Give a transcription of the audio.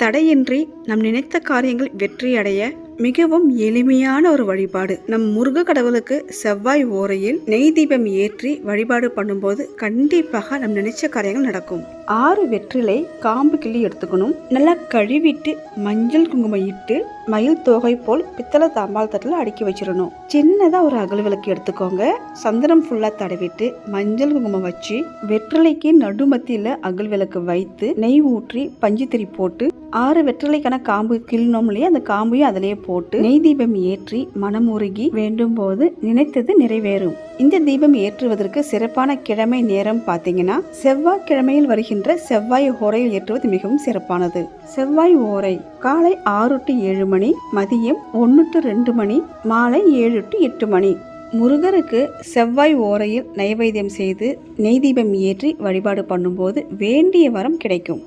தடையின்றி நம் நினைத்த காரியங்கள் வெற்றியடைய மிகவும் எளிமையான ஒரு வழிபாடு. நம் முருக கடவுளுக்கு செவ்வாய் ஓரையில் நெய் தீபம் ஏற்றி வழிபாடு பண்ணும்போது கண்டிப்பாக நம் நினைச்ச காரியங்கள் நடக்கும். 6 வெற்றிலை காம்பு கிள்ளி எடுத்துக்கணும். நல்லா கழுவிட்டு மஞ்சள் குங்குமம் இட்டு மயில் தோகை போல் பித்தளை தாம்பால் தட்டில் அடுக்கி வச்சிடணும். சின்னதா ஒரு அகல் விளக்கு எடுத்துக்கோங்க. சந்தனம் ஃபுல்லா தடவிட்டு மஞ்சள் குங்குமம் வச்சு வெற்றிலைக்கு நடுமத்தியில அகல் விளக்கு வைத்து நெய் ஊற்றி பஞ்சுத்திரி போட்டு 6 வெற்றிலைக்கான காம்பு கிள்ளணும் இல்லையா, அந்த காம்பையும் அதிலேயே போட்டு நெய் தீபம் ஏற்றி மனமுருகி வேண்டும் போது நினைத்தது நிறைவேறும். இந்த தீபம் ஏற்றுவதற்கு சிறப்பான கிழமை நேரம் பார்த்தீங்கன்னா செவ்வாய் கிழமையில் வருகின்ற செவ்வாய் ஓரையில் ஏற்றுவது மிகவும் சிறப்பானது. செவ்வாய் ஓரை காலை 6 to 7 மணி, மதியம் 1 to 2 மணி, மாலை 7 to 8 மணி. முருகருக்கு செவ்வாய் ஓரையில் நைவேத்தியம் செய்து நெய் தீபம் ஏற்றி வழிபாடு பண்ணும்போது வேண்டிய வரம் கிடைக்கும்.